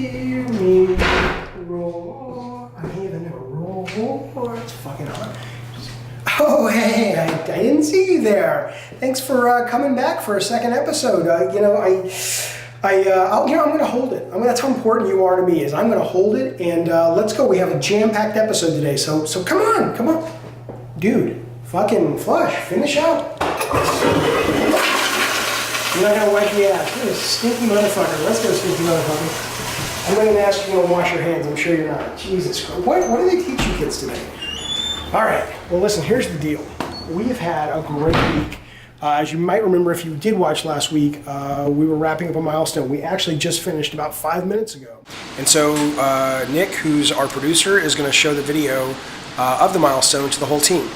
hear me roar. I hear the never roar. It's fucking hard. Oh, hey, I didn't see you there. Thanks for coming back for a second episode. I'm going to hold it. That's how important you are to me. Is I'm going to hold it, and let's go. We have a jam-packed episode today, so come on, dude. Fucking flush, finish up. You're not gonna wipe the ass. You're a stinky motherfucker. Let's go, stinky motherfucker. I'm not gonna ask you to wash your hands. I'm sure you're not. Jesus Christ. What do they teach you kids today? All right. Well, listen. Here's the deal. We have had a great week. As you might remember, if you did watch last week, we were wrapping up a milestone. We actually just finished about 5 minutes ago. And so Nick, who's our producer, is going to show the video of the milestone to the whole team.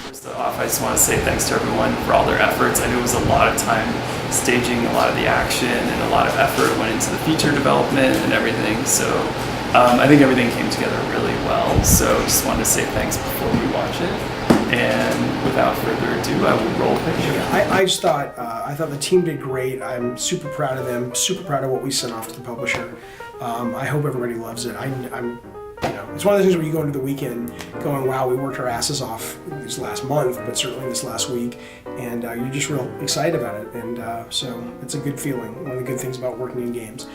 First off, I just want to say thanks to everyone for all their efforts. I knew it was a lot of time staging a lot of the action, and a lot of effort went into the feature development and everything. So I think everything came together really well. So just wanted to say thanks before we watch it. And without further ado, I will roll picture. I just thought I thought the team did great. I'm super proud of them. Super proud of what we sent off to the publisher. I hope everybody loves it. I'm it's one of those things where you go into the weekend going, wow, we worked our asses off this last month, but certainly this last week, and you're just real excited about it. And so it's a good feeling. One of the good things about working in games.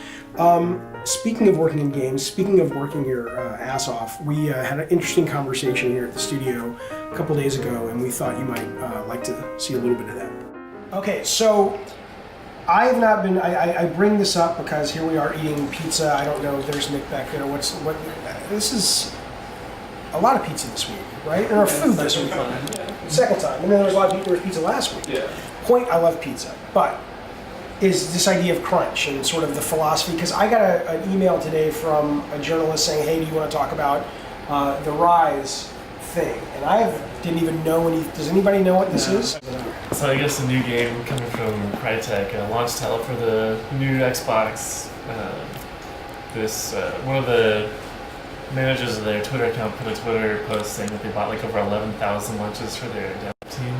Speaking of working in games, speaking of working your ass off, we had an interesting conversation here at the studio a couple days ago, and we thought you might like to see a little bit of that. Okay, so I have not been. I bring this up because here we are eating pizza. I don't know if there's Nick back there. This is a lot of pizza this week, right? And our food this week. Second time. And then there was a lot of there was pizza last week. Yeah. Point, I love pizza, but is this idea of crunch and sort of the philosophy, because I got an email today from a journalist saying, hey, do you want to talk about the Rise thing? And I didn't even know does anybody know what this is? So I guess a new game coming from Crytek, a launch title for the new Xbox. One of the managers of their Twitter account put a Twitter post saying that they bought like over 11,000 lunches for their dev team.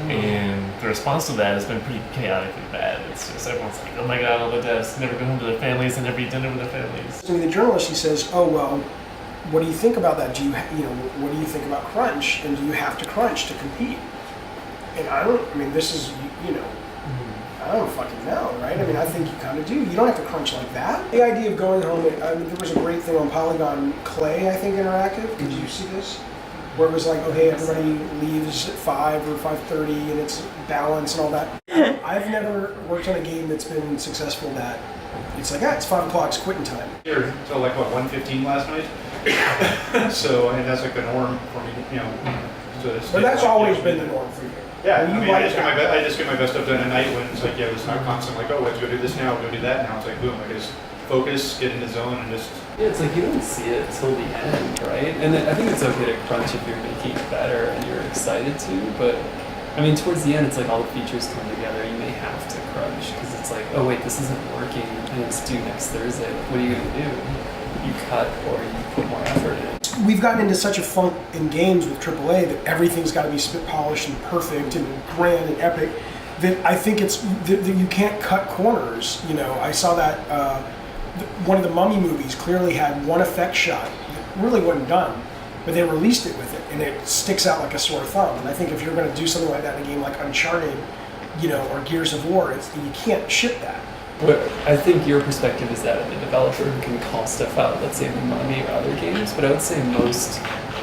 And the response to that has been pretty chaotically bad. It's just everyone's like, oh my god, all the devs never go home to their families and never eat dinner with their families. So the journalist, he says, oh, well, what do you think about that? What do you think about crunch? And do you have to crunch to compete? And I don't fucking know, right? I mean, I think you kind of do. You don't have to crunch like that. The idea of going home, there was a great thing on Polygon Clay, I think, Interactive. Did you see this? Where it was like, oh, hey, everybody leaves at 5 or 5:30 and it's balanced and all that. I've never worked on a game that's been successful that it's like, it's 5 o'clock, it's quitting time. Here until like, 1:15 last night? So, I mean, that's like the norm for me, But that's always been the norm for you. Yeah, I just get my best stuff done at night when it's like, it's not constant, like, oh, let's go do this now, go do that now. It's like, boom, I just focus, get in the zone, and just... Yeah, it's like you don't see it till the end, right? And I think it's okay to crunch if you're making it better and you're excited to, but I mean, towards the end, it's like all the features come together. You may have to crunch because it's like, oh wait, this isn't working, and it's due next Thursday. What are you gonna do? You cut or you put more effort in. We've gotten into such a funk in games with AAA that everything's got to be spit polished and perfect and grand and epic that I think that you can't cut corners. I saw that one of the Mummy movies clearly had one effect shot that really wasn't done, but they released it with it, and it sticks out like a sore thumb. And I think if you're going to do something like that in a game like Uncharted, or Gears of War, you can't ship that. But I think your perspective is that the developer who can call stuff out, let's say in Mummy or other games, but I would say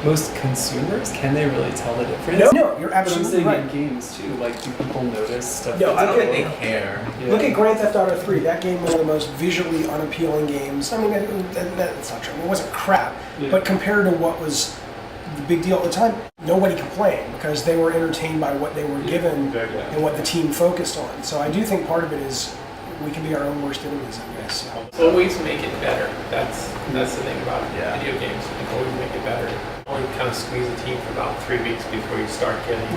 most consumers, can they really tell the difference? No, you're absolutely right. In games too, like do people notice stuff? No, I don't think they care. Yeah. Look at Grand Theft Auto 3. That game was one of the most visually unappealing games. I mean, that's not true. It wasn't crap, but compared to what was the big deal at the time, nobody complained because they were entertained by what they were given and what the team focused on. So I do think part of it is we can be our own worst enemies, I guess. Always make it better. That's the thing about video games. You can always make it better. Only kind of squeeze a team for about 3 weeks before you start getting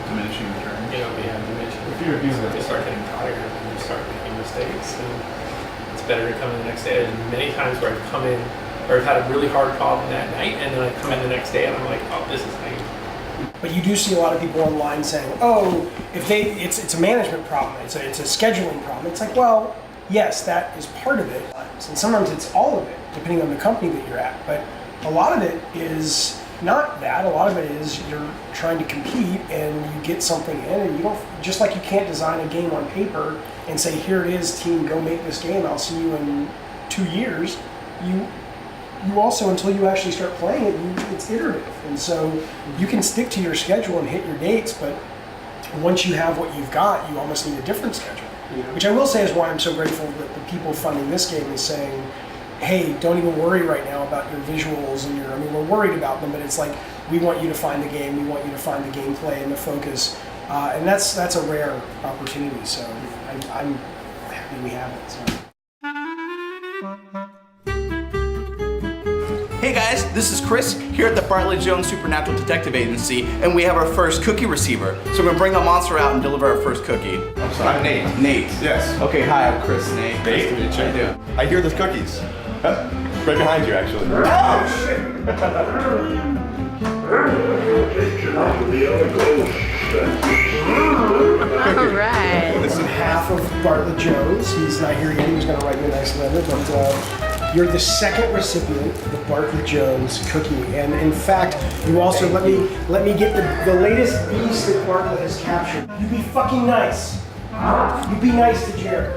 diminishing returns. Diminishing. If you're abusing You start getting tired and you start making mistakes. And it's better to come in the next day. And many times where I've come in, or I've had a really hard problem that night, and then I come in the next day and I'm like, oh, this is lame. But you do see a lot of people online saying, oh, it's a management problem, it's a scheduling problem. It's like, well, yes, that is part of it, and sometimes it's all of it, depending on the company that you're at. But a lot of it is not that. A lot of it is you're trying to compete and you get something in, and you don't, just like you can't design a game on paper and say, here it is, team, go make this game, I'll see you in 2 years. You also, until you actually start playing it, it's iterative. And so you can stick to your schedule and hit your dates, but once you have what you've got, you almost need a different schedule. Which I will say is why I'm so grateful that the people funding this game is saying, hey, don't even worry right now about your visuals and I mean, we're worried about them, but it's like, we want you to find the game, we want you to find the gameplay and the focus. And that's a rare opportunity, so I'm happy we have it. So. Hey guys, this is Chris here at the Bartlet Jones Supernatural Detective Agency, and we have our first cookie receiver. So we're gonna bring a monster out and deliver our first cookie. I'm Nate. Nate. Yes. Okay, hi, I'm Chris. Nate. Nate. Nice to meet you. How you doing? I hear there's cookies. Huh? Right behind you, actually. Oh shit! All right. This is half of Bartlet Jones. He's not here yet. He was going to write me a nice letter, but you're the second recipient of the Bartlet Jones cookie. And in fact, you also let me get the latest beast that Bartlet has captured. You be fucking nice. You be nice to Jared.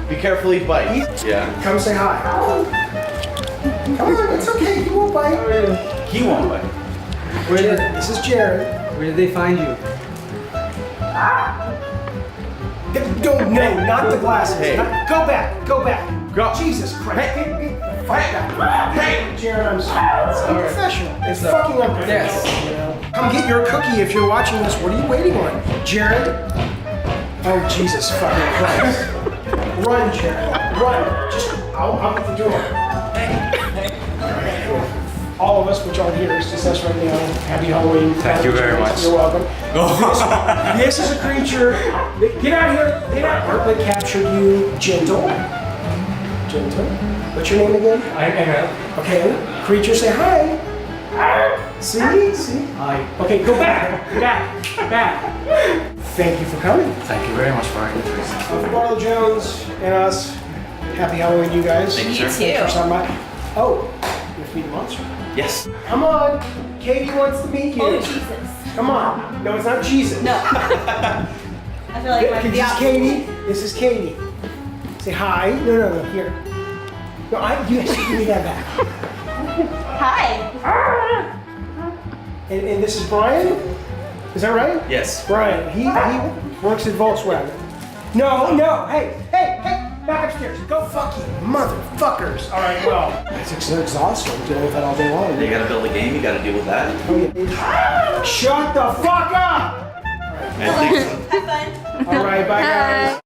Be careful, he bites. Yeah. Come say hi. Come on, it's okay. He won't bite. He won't bite. This is Jared. Where did they find you? Don't, no, not the glasses. Hey. Go back. Go back. Go. Jesus Christ. Get the fuck back. Hey, Jared, I'm sorry. It's unprofessional. It's fucking unprofessional. Yes. You know? Come get your cookie if you're watching this. What are you waiting on? Jared? Oh, Jesus fucking Christ. Run, Jared. Run. Just out the door. All of us, which aren't here, it's just us right now. Happy Halloween. Thank you very much. You're welcome. This is a creature. Get out here. Get out. Bartlet captured you. Gentle. Gentle. What's your name again? I'm Okay. Creature, say hi. See? Hi. Okay, go back. Back. Thank you for coming. Thank you very much for our interest. For Bartlet Jones and us, happy Halloween, you guys. Thank you, You sir. too. First time by. Oh, you're feeding monster. Yes. Come on. Katie wants to meet you. Oh, Jesus. Come on. No, it's not Jesus. No. I feel like This the is opposite. Katie. This is Katie. Say hi. No. Here. No, you have to give me that back. Hi. And this is Brian? Is that right? Yes. Brian. He works at Volkswagen. No. Hey. Back upstairs. Go fuck you, motherfuckers. All right, well. It's exhausting dealing with that all day long. You gotta build a game, you gotta deal with that. Oh, yeah. Shut the fuck up! Have fun. All right, bye guys.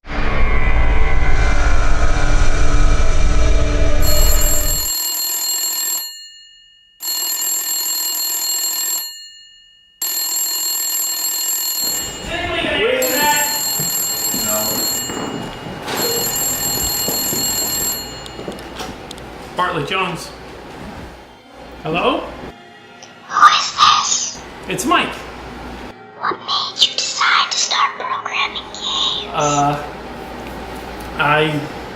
Bartlet Jones. Hello? Who is this? It's Mike. What made you decide to start programming games? I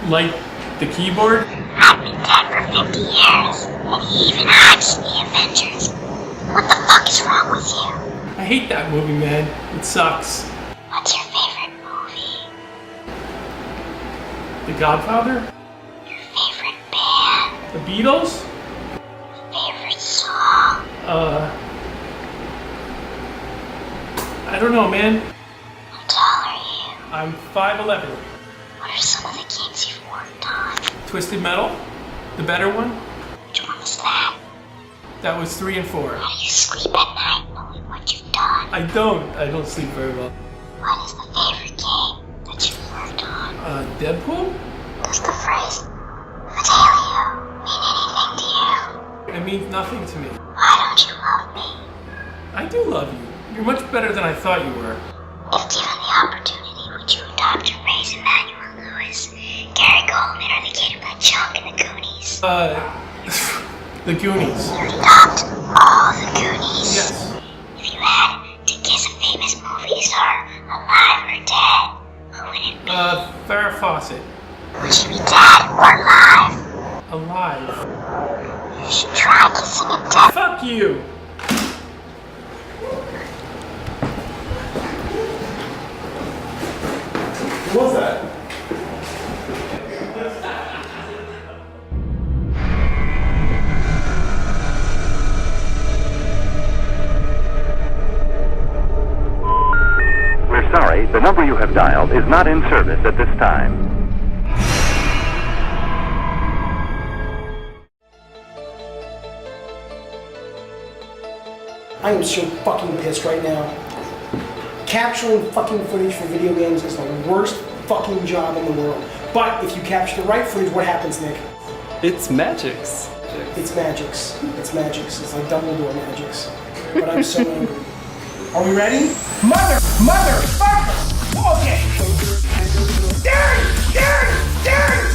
like the keyboard. I've been dead for 50 years, and he even hides the Avengers. What the fuck is wrong with you? I hate that movie, man. It sucks. What's your favorite movie? The Godfather? Your favorite band? The Beatles? Favorite song? I don't know, man. How tall are you? I'm 5'11". What are some of the games you've worked on? Twisted Metal? The better one? Which one was that? That was 3 and 4. How do you sleep at night knowing what you've done? I don't sleep very well. What is the favorite game that you've worked on? Deadpool? Does the phrase Fidelio mean anything to you? It means nothing to me. Why don't you love me? I do love you. You're much better than I thought you were. If given the opportunity, would you adopt or raise Emmanuel Lewis, Gary Goldman, or the kid who got Chunk in the Goonies? The Goonies. You'd adopt all the Goonies? Yes. If you had to guess a famous movie star, alive or dead, who would it be? Farrah Fawcett. Would you be dead or alive? Alive. You should try kissing a dead. Fuck you! What was that? We're sorry, the number you have dialed is not in service at this time. I am so fucking pissed right now. Capturing fucking footage for video games is the worst fucking job in the world. But if you capture the right footage, what happens, Nick? It's magics. It's magics. It's magics. It's like Dumbledore magics. But I'm so angry. Are we ready? Motherfucker! Okay. Darren!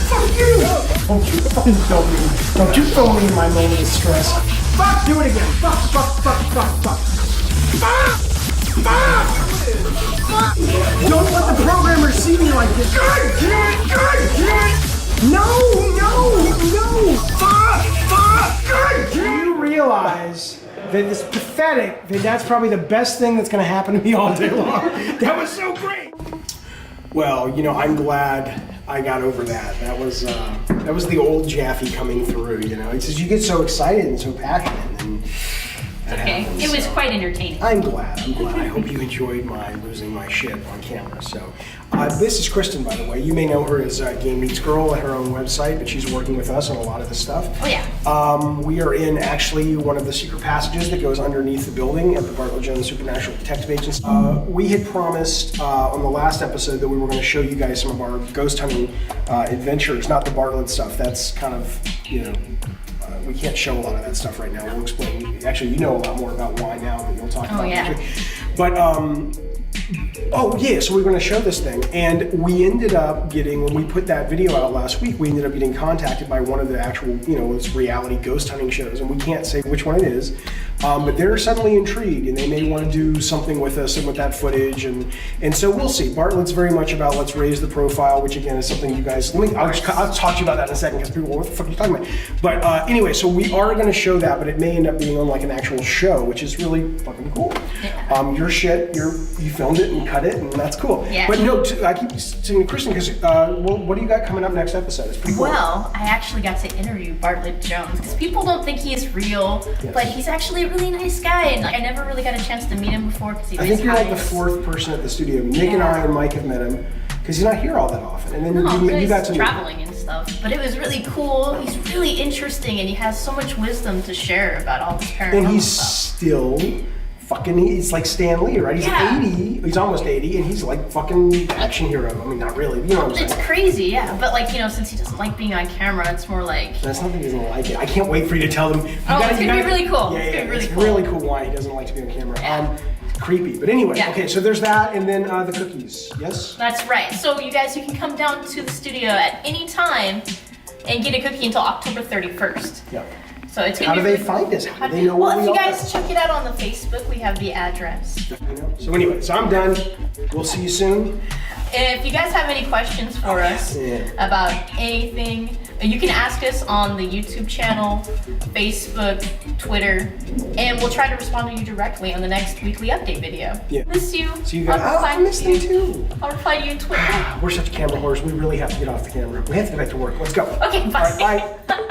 Fuck you! Don't you fucking film me. Don't you film me in my moment of stress. Fuck! Do it again. Fuck! Don't let the programmers see me like this. No! Fuck! Do you realize that it's pathetic that's probably the best thing that's gonna happen to me all day long? That was so great! Well, you know, I'm glad I got over that. That was the old Jaffe coming through, you know? It's just you get so excited and so passionate and that Okay, happens, it was so. quite entertaining. I'm glad. I hope you enjoyed my losing my shit on camera. So, this is Kristen, by the way. You may know her as Game Meets Girl at her own website, but she's working with us on a lot of this stuff. Oh yeah. We are in actually one of the secret passages that goes underneath the building at the Bartlet Jones Supernatural Detective Agency. We had promised on the last episode that we were going to show you guys some of our ghost hunting adventures, not the Bartlet stuff. That's kind of, you know, we can't show a lot of that stuff right now. We'll explain. Actually, you know a lot more about why now that you'll talk about. Oh yeah. But oh yeah, so we're going to show this thing, and we ended up getting, when we put that video out last week, we ended up getting contacted by one of the actual, you know, this reality ghost hunting shows, and we can't say which one it is, but they're suddenly intrigued, and they may want to do something with us and with that footage, and so we'll see. Bartlet's very much about let's raise the profile, which again is something you guys. I'll talk to you about that in a second because people, what the fuck are you talking about? But anyway, so we are going to show that, but it may end up being on like an actual show, which is really fucking cool. Yeah. Your shit, you filmed it and cut it, and that's cool. Yeah. But no, I keep saying to Kristen because well, what do you got coming up next episode? It's pretty cool. Well, I actually got to interview Bartlet Jones because people don't think he is real, Yes. but he's actually a really nice guy, and I never really got a chance to meet him before because he I think you're like the fourth person at the studio. Nick and I and Mike have met him because he's not here all that often, and then you got to meet him. traveling and stuff. But it was really cool. He's really interesting, and he has so much wisdom to share about all this paranormal And he's stuff. still fucking, he's like Stan Lee, right? He's Yeah. 80, he's almost 80, and he's like fucking action hero. I mean, not really, you know what I'm It's saying? crazy, yeah. But like, you know, since he doesn't like being on camera, it's more like, That's not that he doesn't like it. I can't wait for you to tell them. it's gonna be really cool. Yeah, It's gonna be really it's cool. really cool why he doesn't like to be on camera. Yeah. Creepy. But anyway, Yeah. okay, so there's that, and then the cookies. Yes? that's right. So you guys, you can come down to the studio at any time and get a cookie until October 31st. Yeah. So it's gonna How be do they really find us? How do they know Well, where if we you are? guys check it out on the Facebook, we have the address. You know? So anyway, so I'm done. We'll see you soon. If you guys have any questions for us about anything, you can ask us on the YouTube channel, Facebook, Twitter, and we'll try to respond to you directly on the next weekly update video. Yeah. Miss you. See you guys. I'll reply I miss to you. them too. I'll reply to you on Twitter. We're such camera whores. We really have to get off the camera. We have to get back to work. Let's go. Okay, bye. All right, bye.